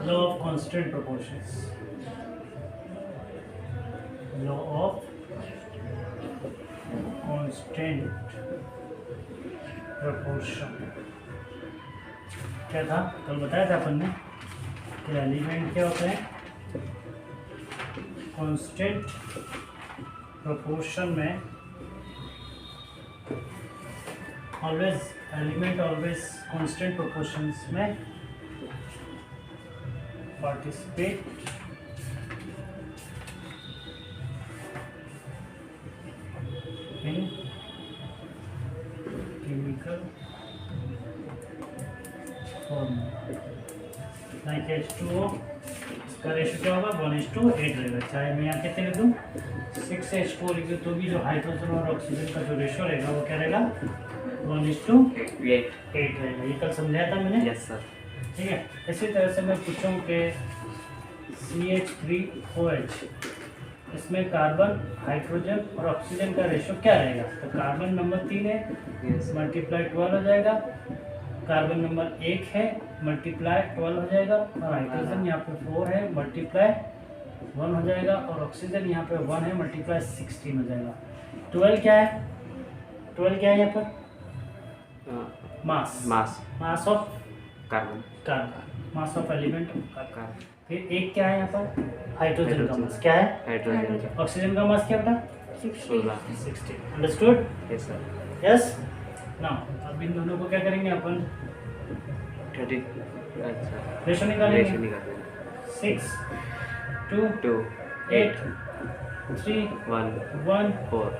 law of constant proportions, law of constant proportion। क्या था कल बताया था अपन ने कि एलिमेंट क्या होता है कांस्टेंट प्रोपोर्शन में always element always constant proportions में participate in chemical formula like H2O। इसका रेशो क्या होगा 1:8 रहेगा। चाहे मैं यहाँ कितने लिख दूँ 6H2O लिख दूँ तो भी जो हाइड्रोजन और ऑक्सीजन का जो रेशो रहेगा वो क्या रहेगा 1:8 रहेगा। ये कल समझाया था मैंने। Yes sir. ठीक है। इसी तरह से मैं पूछूँ कि CH3OH इसमें कार्बन हाइड्रोजन और ऑक्सीजन का रेशो क्या रहेगा। तो कार्बन नंबर 3 है मल्टीप्लाई 12 हो जाएगा। कार्बन नंबर 1 है मल्टीप्लाई 12 हो जाएगा और हाइड्रोजन यहाँ पे 4 है मल्टीप्लाई 1 हो जाएगा और ऑक्सीजन यहाँ पे 1 है मल्टीप्लाई 16 हो जाएगा। 12 क्या है 12 क्या है यहाँ पर mass of carbon mass of element carbon. फिर एक क्या है यहाँ पर हाइड्रोजन का मास क्या है हाइड्रोजन। ऑक्सीजन का मास क्या बेटा 16। Understood. Yes sir. Yes now अब इन दोनों को क्या करेंगे अपन 30। अच्छा रेशो निकालेंगे 6 2 8 3 1 4।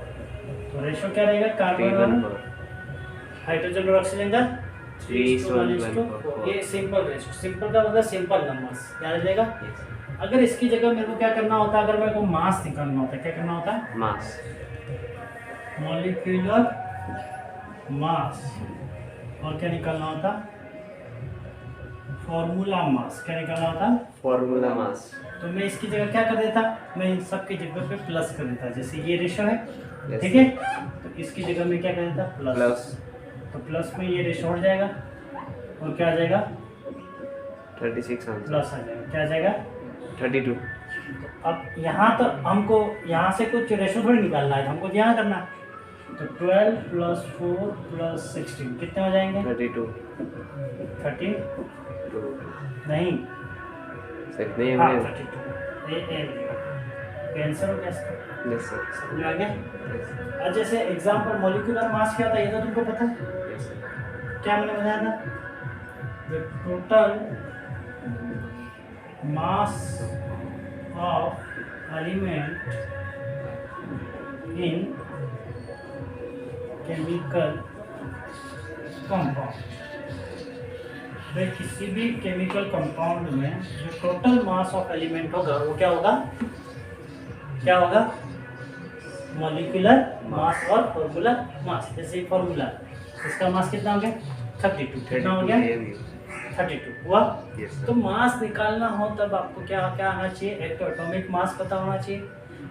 तो रेशो क्या रहेगा कार्बन और हाइड्रोजन और ऑक्सीजन का 3:1:4। ये सिंपल रेशो। सिंपल का मतलब सिंपल नंबर्स क्या आ जाएगा। अगर इसकी जगह मेरे को क्या करना होता अगर मेरे को मास निकालना होता क्या करना होता मास मॉलिक्यूलर मास और क्या निकालना होता फॉर्मूला मास। क्या निकालना होता फॉर्मूला मास। तो मैं इसकी जगह क्या कर देता मैं इन सब की जगह पे प्लस कर देता। जैसे ये रेशो है ठीक है तो इसकी जगह में क्या कर देता प्लस। तो प्लस में ये रेशो हट जाएगा और क्या आ जाएगा 36 आंसर प्लस आ जाएगा। क्या आ जाएगा 32। अब यहाँ तो हमको यहाँ से कुछ रेशो थोड़ी निकालना है हमको यहाँ करना है। तो 12 + 4 + 16 कितने हो जाएंगे 32 नहीं सर नहीं हाँ हमने 32 ये आंसर हो गया इसका। Yes sir. समझ में आ गया। और जैसे एग्जाम्पल मॉलिक्यूलर मास क्या होता है ये तो तुमको पता है। Yes sir. क्या क्या मैंने बताया था the total mass of element in chemical compound. भाई किसी भी केमिकल कंपाउंड में जो टोटल मास ऑफ एलिमेंट होगा वो क्या होगा मॉलिक्यूलर मास और फॉर्मूला मास। जैसे फॉर्मूला इसका मास कितना हो गया 32 कितना हो गया 32 हुआ। यस तो मास निकालना हो तब आपको क्या क्या आना चाहिए एक तो एटॉमिक मास पता होना चाहिए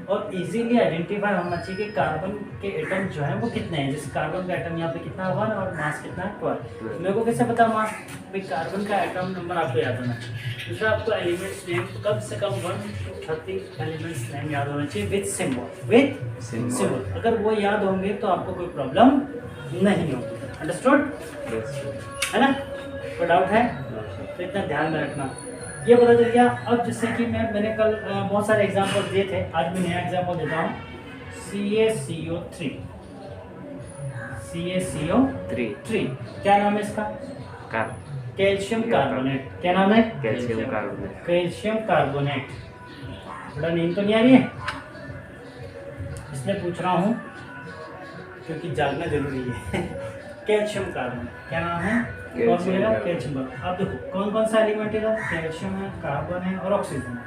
और इजीली आइडेंटिफाई होना चाहिए कि कार्बन के एटम जो है वो कितने हैं। जैसे कार्बन का एटम यहाँ पे कितना 1 और मास कितना है 12। मेरे को कैसे पता मास भाई कार्बन का एटम नंबर आपको याद होना चाहिए। दूसरा आपको एलिमेंट्स नेम कम से कम 1 to 30 एलिमेंट्स नेम याद होना चाहिए विद सिंबल। अगर वो याद होंगे तो आपको कोई प्रॉब्लम नहीं होगी। अंडरस्टूड है ना। कोई डाउट है तो इतना ध्यान में रखना। ये पता चल गया। अब जैसे कि मैंने कल बहुत सारे एग्जाम्पल दिए थे आज मैं नया एग्जाम्पल देता हूँ CaCO3 क्या नाम है इसका कैल्शियम कार्बोनेट। क्या नाम है कैल्शियम कार्बोनेट। बड़ा नींद तो नहीं आ रही है इसलिए पूछ रहा हूँ क्योंकि जानना जरूरी है। कैल्शियम कार्बोनेट क्या नाम है फॉर्मूला कैल्शियम। अब देखो कौन कौन सा एलिमेंट है कैल्शियम है कार्बन है और ऑक्सीजन है।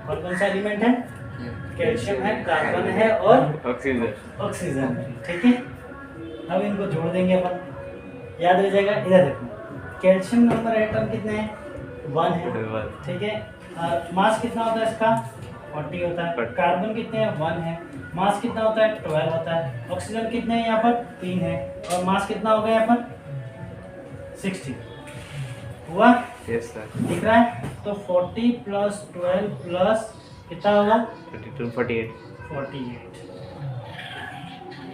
और कौन सा एलिमेंट है कैल्शियम है कार्बन है और ऑक्सीजन है। ठीक है अब इनको जोड़ देंगे अपन याद रह जाएगा। इधर देखो कैल्शियम नंबर एटम कितने हैं 1 है ठीक है। मास कितना होता है इसका 40 होता है। कार्बन कितने हैं 1 है। मास कितना होता है 12 होता है। ऑक्सीजन कितने हैं यहाँ पर 3 है और मास कितना होगा यहाँ पर 60 हुआ। Yes sir. दिख रहा है? तो 40 प्लस 12 प्लस कितना होगा? 32 48 48।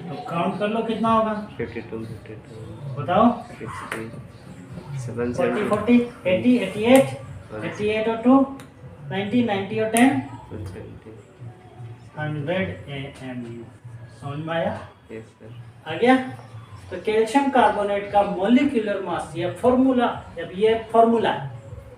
तो काउंट कर लो कितना होगा, 52 52 बताओ। 60 40 770 40 80 88 88 और 2 90 90 और 10 170। 100 AMU। समझ में आया? Yes sir. आ गया? तो कैल्शियम कार्बोनेट का मॉलिक्यूलर मास, ये फॉर्मूला, अब ये फॉर्मूला है,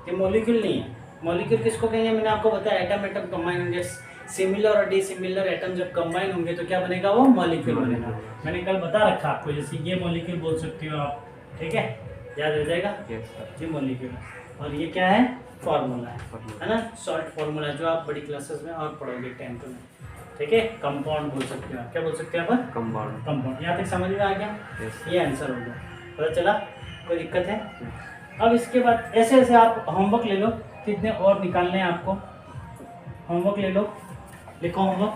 ये मॉलिक्यूल नहीं है। मॉलिक्यूल किसको कहेंगे? मैंने आपको बताया, एटम एटम कंबाइन होंगे, सिमिलर और डिसिमिलर एटम जब कंबाइन होंगे तो क्या बनेगा? वो मॉलिक्यूल बनेगा। मैंने कल बता रखा आपको, जैसे ये मॉलिक्यूल बोल सकते हो आप, ठीक है, याद हो जाएगा। Yes sir. ये मॉलिक्यूल है और ये क्या है? फॉर्मूला है ना, शॉर्ट फॉर्मूला, जो आप बड़ी क्लासेस में और पढ़ोगे 10th में, ठीक है। कंपाउंड बोल सकते हो आप, क्या बोल सकते हैं आप? कंपाउंड। कंपाउंड। यहाँ तक समझ में आ गया? यस। ये आंसर हो गया, पता चला? कोई दिक्कत है? अब इसके बाद ऐसे ऐसे आप होमवर्क ले लो, कितने और निकालने हैं आपको। होमवर्क ले लो, लिखो होमवर्क।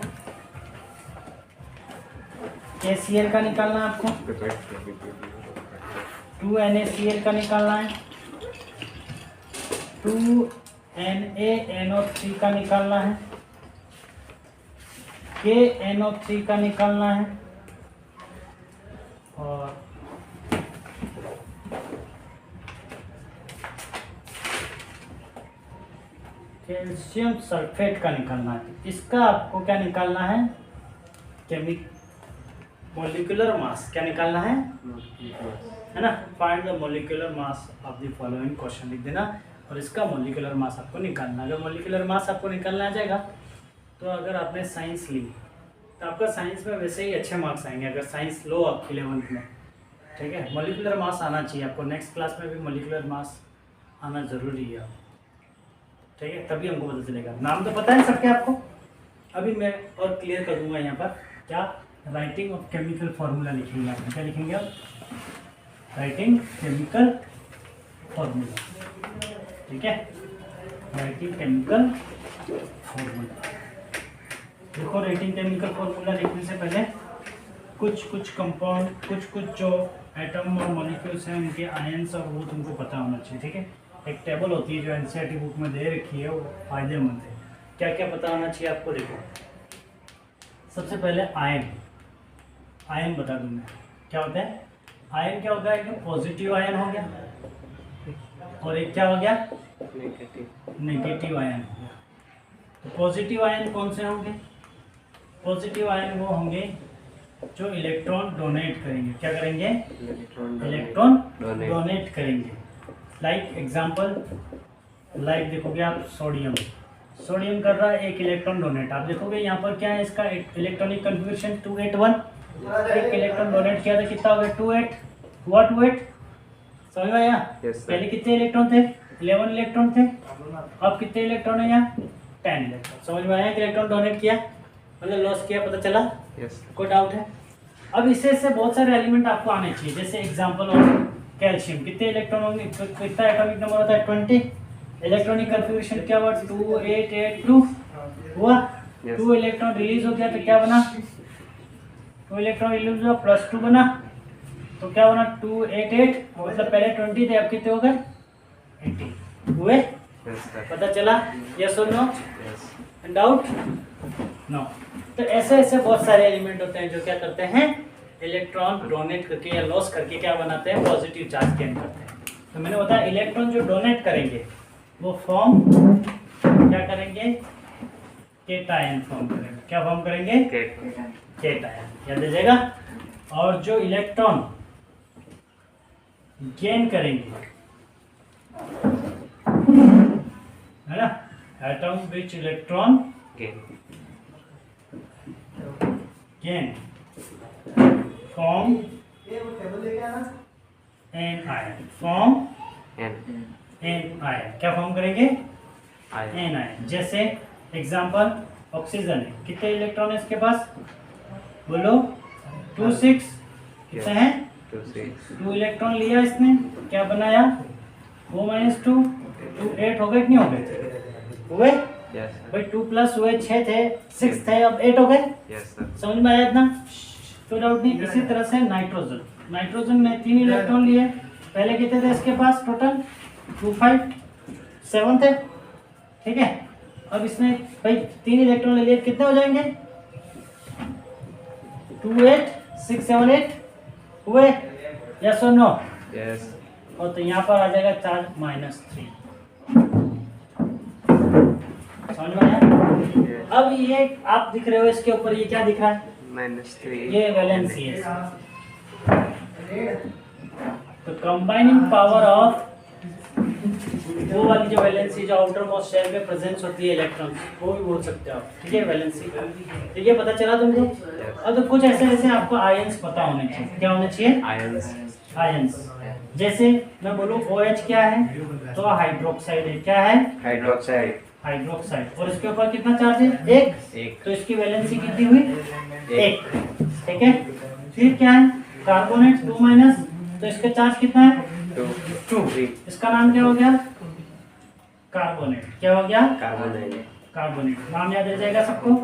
KCl का निकालना है आपको, 2NaCl का निकालना है, 2NaNO3 का निकालना है, KNO3 का निकालना है, और कैल्शियम सल्फेट का निकालना है। इसका आपको क्या निकालना है? मॉलिक्यूलर मास क्या निकालना है ना? Find the molecular mass of the following question लिख देना, और इसका मॉलिक्यूलर मास आपको निकालना। अगर मॉलिक्यूलर मास आपको निकालना आ जाएगा तो अगर आपने साइंस ली तो आपका साइंस में वैसे ही अच्छे मार्क्स आएंगे, अगर साइंस लो आपकी 11th में, ठीक है। मॉलिक्यूलर मास आना चाहिए आपको, नेक्स्ट क्लास में भी मॉलिक्यूलर मास आना ज़रूरी है, ठीक है, तभी हमको पता चलेगा। नाम तो पता है सबके आपको, अभी मैं और क्लियर कर दूंगा यहाँ पर। क्या? राइटिंग ऑफ केमिकल फार्मूला लिखेंगे आप। क्या लिखेंगे आप? राइटिंग केमिकल फार्मूला, ठीक है, राइटिंग केमिकल फार्मूला। देखो, राइटिंग केमिकल फार्मूला लिखने से पहले कुछ कंपाउंड, कुछ जो एटम और मॉलिक्यूल्स हैं उनके आयंस और वो तुमको पता होना चाहिए, ठीक है। एक टेबल होती है जो एनसीईआरटी बुक में दे रखी है, वो फायदेमंद है। क्या क्या पता होना चाहिए आपको? देखो, सबसे पहले आयन बता दूं मैं, क्या होता है आयन? क्या होता है कि पॉजिटिव आयन हो गया और एक क्या हो गया? नेगेटिव आयन हो गया। तो पॉजिटिव आयन कौन से होंगे? पॉजिटिव आयन वो होंगे जो इलेक्ट्रॉन डोनेट करेंगे। क्या करेंगे? इलेक्ट्रॉन डोनेट करेंगे। लाइक एग्जांपल, लाइक देखोगे आप, सोडियम कर रहा है एक इलेक्ट्रॉन डोनेट। आप देखोगे यहाँ पर क्या है, इसका इलेक्ट्रॉनिक कन्फिग्रेशन 281। एक इलेक्ट्रॉन डोनेट किया था, कितना हो गया? 28 हुआ, 28। समझ में आया? पहले कितने इलेक्ट्रॉन थे? 11 इलेक्ट्रॉन थे। अब कितने इलेक्ट्रॉन है यहाँ? 10 इलेक्ट्रॉन। समझ में आया? इलेक्ट्रॉन डोनेट किया मतलब लॉस किया, पता चला? कोई डाउट है? अब इससे बहुत सारे एलिमेंट आपको आने चाहिए, जैसे एग्जांपल ऑफ कैल्शियम, कितने इलेक्ट्रॉन होंगे? कितना एटॉमिक नंबर होता है? 20। इलेक्ट्रॉनिक कन्फिग्रेशन क्या हुआ? 2882 हुआ। 2 इलेक्ट्रॉन रिलीज हो गया तो क्या बना? 2 इलेक्ट्रॉन रिलीज हुआ, +2 बना, तो क्या बना? 288। मतलब पहले 20 थे, अब कितने हो गए? 80 हुए। पता चला? यस और नो? डाउट? नो। तो ऐसे ऐसे बहुत सारे एलिमेंट होते हैं जो क्या करते हैं? इलेक्ट्रॉन डोनेट करके या लॉस करके क्या बनाते हैं? पॉजिटिव चार्ज गेन करते हैं। तो मैंने बताया इलेक्ट्रॉन जो डोनेट करेंगे वो फॉर्म क्या करेंगे? केटायन फॉर्म करेंगे। क्या फॉर्म करेंगे? केटायन। याद रखिएगा। और जो इलेक्ट्रॉन गेन करेंगे, है ना, atom which electron gain form an ion, form an ion. क्या फॉर्म करेंगे? An ion. जैसे एग्जांपल ऑक्सीजन है, कितने इलेक्ट्रॉन है इसके पास? बोलो। 26। कितने हैं? 2 इलेक्ट्रॉन लिया इसने, क्या बनाया? 4 - 2 8 हो गए कि नहीं हो गए? हुए भाई। 2 प्लस हुए 6 थे, 6 थे, अब 8 हो गए। समझ में आया इतना? कोई डाउट नहीं? इसी तरह से नाइट्रोजन ने 3 इलेक्ट्रॉन लिए, पहले कितने थे इसके पास टोटल? 25। 7th है, ठीक है। अब इसमें भाई 3 इलेक्ट्रॉन ले लिए, कितने हो जाएंगे? 2 8 6 7 8 हुए, यस और नो? यस। और तो यहाँ पर आ जाएगा चार्ज -3। समझ में आया? अब ये आप दिख रहे हो इसके ऊपर, ये क्या दिख रहा है? -3। ये वैलेंसी है। तो कंबाइनिंग पावर ऑफ वो वाली जो वैलेंसी जो आउटर मोस्ट शेल में प्रेजेंस होती है इलेक्ट्रॉन, वो भी बोल सकते हो आप, ठीक है, वैलेंसी। ठीक है, पता चला तुमको? और तो कुछ ऐसे ऐसे आपको आयंस पता होने चाहिए। क्या होने चाहिए? आयंस। जैसे मैं बोलूँ OH क्या है, तो हाइड्रोक्साइड है। क्या है? हाइड्रोक्साइड। और इसके ऊपर कितना चार्ज है? 1। तो इसकी वैलेंसी कितनी हुई? 1। ठीक है। फिर क्या है? कार्बोनेट 2-, तो इसका चार्ज कितना है? 2। इसका नाम क्या हो गया? कार्बोनेट। क्या हो गया? कार्बोनेट। नाम याद रह जाएगा सबको?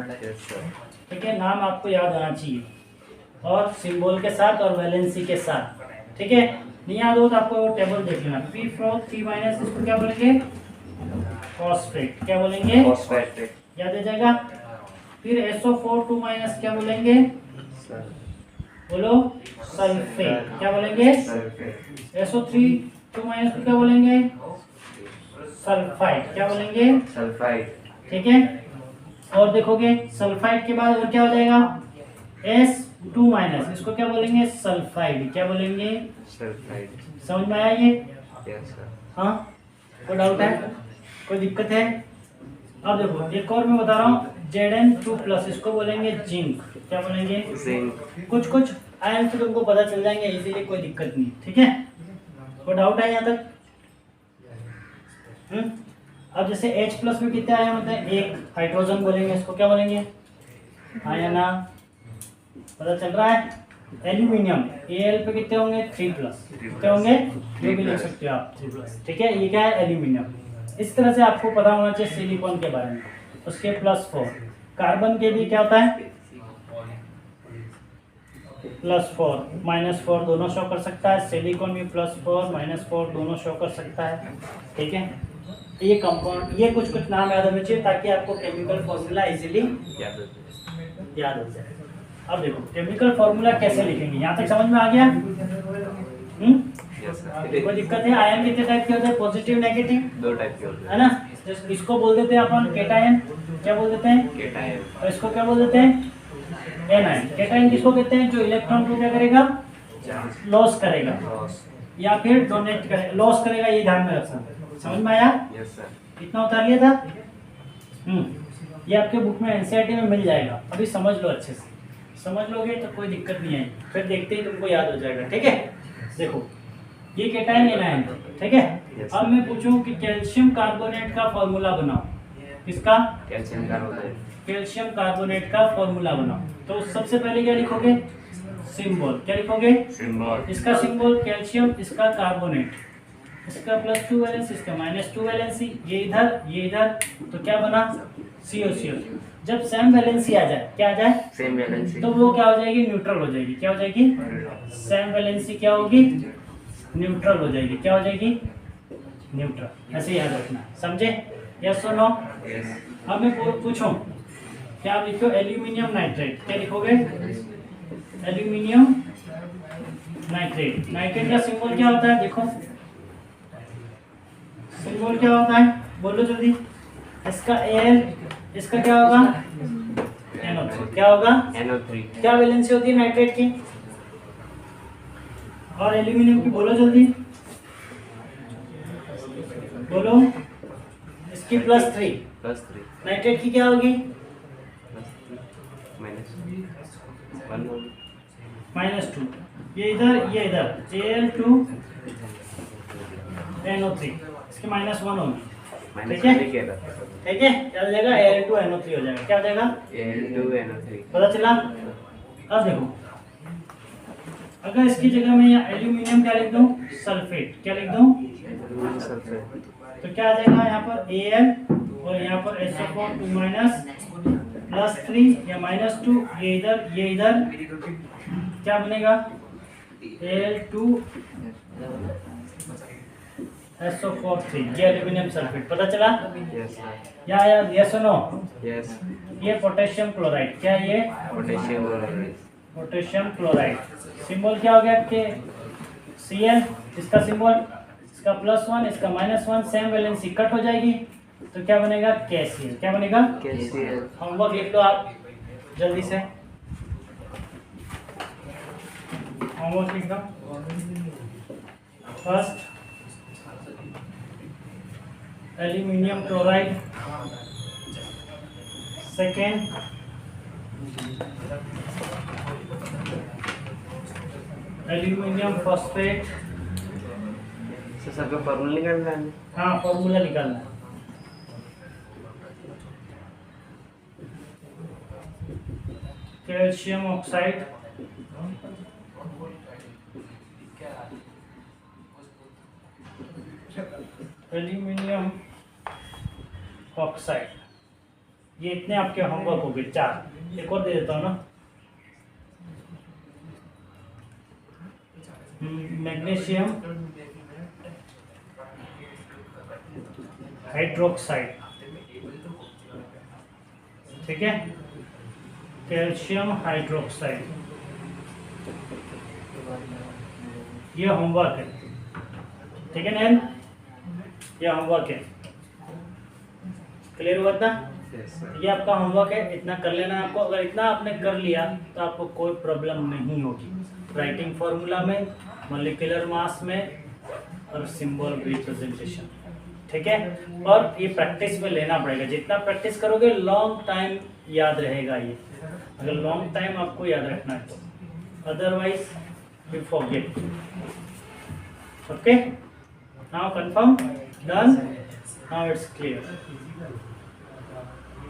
ठीक है, नाम आपको याद होना चाहिए, और सिंबल के साथ और वैलेंसी के साथ। ठीक है, नहीं याद हो तो आपको टेबल देख लेना। P3- इसको क्या बोलेंगे? फॉस्फेट। क्या बोलेंगे? याद रह जाएगा। फिर SO4 2- क्या बोलेंगे? बोलो, सल्फेट। क्या बोलेंगे? SO3 2- को क्या बोलेंगे? सल्फाइड। क्या बोलेंगे? ठीक है। और देखोगे सल्फाइड के बाद और क्या हो जाएगा? S2- इसको क्या बोलेंगे? सल्फाइड। क्या बोलेंगे? समझ में आया ये? हाँ, कोई डाउट है? कोई दिक्कत है? अब देखो एक और मैं बता रहा हूँ, Zn2+, इसको बोलेंगे जिंक। क्या बोलेंगे? कुछ आयन तो तुमको पता चल जाएंगे इसीलिए, कोई दिक्कत नहीं। ठीक है, कोई डाउट है यहाँ तक? अब जैसे H+ में कितने आयन होते हैं? 1 हाइड्रोजन बोलेंगे, इसको क्या बोलेंगे? आयन। पता चल रहा है? एल्यूमिनियम Al पे कितने होंगे? 3+। कितने होंगे? ये भी लिख सकते हो आप, 3+। ठीक है, ये क्या है? एल्यूमिनियम। इस तरह से आपको पता होना चाहिए सिलिकॉन के बारे में। उसके +4। कार्बन के भी क्या होता है? +4 -4 दोनों शो कर सकता है। सिलिकॉन भी +4 -4 दोनों शो कर सकता है। ठीक है, ये कंपाउंड, ये कुछ नाम याद होने चाहिए ताकि आपको केमिकल फॉर्मूला इजीली याद हो जाए। अब देखो केमिकल फॉर्मूला कैसे लिखेंगे, यहाँ तक समझ में आ गया? कोई दिक्कत है? आयन कितने टाइप के होते हैं? Positive, negative. 2 टाइप के होते हैं, है ना? इसको बोल देते हैं अपन केटायन। क्या बोल देते हैं? और इसको क्या बोल देते हैं? एनायन। केटायन किसको कहते हैं? जो इलेक्ट्रॉन को क्या करेगा? लॉस करेगा, या फिर डोनेट करेगा। लॉस करेगा, ये ध्यान में रखना। समझ में आया? कितना उतार लिया था? ये आपके बुक में NCERT में मिल जाएगा, अभी समझ लो अच्छे से। समझ लोगे तो कोई दिक्कत नहीं है, फिर देखते ही तुमको याद हो जाएगा। ठीक है, देखो ये केटायन एनायन। ठीक है, अब मैं पूछूं कि कैल्शियम कार्बोनेट का फॉर्मूला बनाओ। किसका? कैल्शियम कार्बोनेट का फॉर्मूला बनाओ। तो सबसे पहले क्या लिखोगे? सिंबल। क्या लिखोगे? इसका सिंबल कैल्शियम, इसका कार्बोनेट, इसका +2 वैलेंसी, इसका -2 वैलेंसी। ये इधर, तो क्या बना? CO। जब सेम वैलेंसी आ जाए, क्या आ जाए? सेम वैलेंसी, तो वो क्या हो जाएगी? न्यूट्रल हो जाएगी। क्या हो जाएगी? सेम वैलेंसी क्या होगी? न्यूट्रल हो जाएगी। क्या हो जाएगी? न्यूट्रल। ऐसे याद रखना, समझे? यस और नो? अब मैं पूछूं, क्या आप लिखो? Aluminium nitrate. क्या लिखोगे? Aluminium nitrate. नाइट्रेट का सिंबल क्या होता है? देखो सिंबल क्या होता है, बोलो जल्दी। इसका Al, इसका क्या होगा? NO3। क्या होगा? NO3। क्या वैलेंसी होती है नाइट्रेट की? और एल्यूमिनियम की बोलो जल्दी, बोलो। इसकी +3। नाइट्रेट की क्या होगी? -2। ये इधर Al2 NO3, इसकी -1 होगी। ठीक है, ठीक है, क्या हो जाएगा? Al2 NO3 हो जाएगा। क्या हो जाएगा? Al2 NO3। पता चला? अब देखो, अगर इसकी जगह मैं यहाँ एल्यूमिनियम क्या लिख दूं? सल्फेट। क्या लिख दूं? तो क्या आ जाएगा यहाँ पर? Al, और यहाँ पर SO4 +3 या -2। ये इधर क्या बनेगा? Al2 SO4 ये एल्यूमिनियम सल्फेट, पता चला? Yes, sir. या यस और नो? Yes. ये पोटेशियम क्लोराइड, क्या है ये? Potassium chloride. Potassium chloride. Symbol क्या हो गया आपके? Cl, इसका सिंबल, इसका +1 इसका -1, सेम वैलेंसी कट हो जाएगी तो क्या बनेगा? KCl। क्या बनेगा? KCl. होमवर्क लिख लो आप जल्दी से, होमवर्क लिख दो। First aluminium chloride, second aluminium phosphate. So, सबका फॉर्मूला निकालना है. हाँ, फॉर्मूला निकालना है। कैल्शियम ऑक्साइड, एल्यूमिनियम ऑक्साइड, ये इतने आपके होमवर्क हो गए 4। एक और दे देता हूँ ना, मैग्नीशियम हाइड्रोक्साइड, ठीक है, कैल्शियम हाइड्रोक्साइड, ये होमवर्क है, ठीक है नैन, ये होमवर्क है। क्लियर हुआ था? Yes, sir. ये आपका होमवर्क है, इतना कर लेना आपको। अगर इतना आपने कर लिया तो आपको कोई प्रॉब्लम नहीं होगी राइटिंग फार्मूला में, मॉलिक्यूलर मास में और सिंबल रिप्रेजेंटेशन, ठीक है। और ये प्रैक्टिस में लेना पड़ेगा, जितना प्रैक्टिस करोगे लॉन्ग टाइम याद रहेगा ये, अगर लॉन्ग टाइम आपको याद रखना है तो, otherwise you forget. Okay, now confirm, done, now it's clear.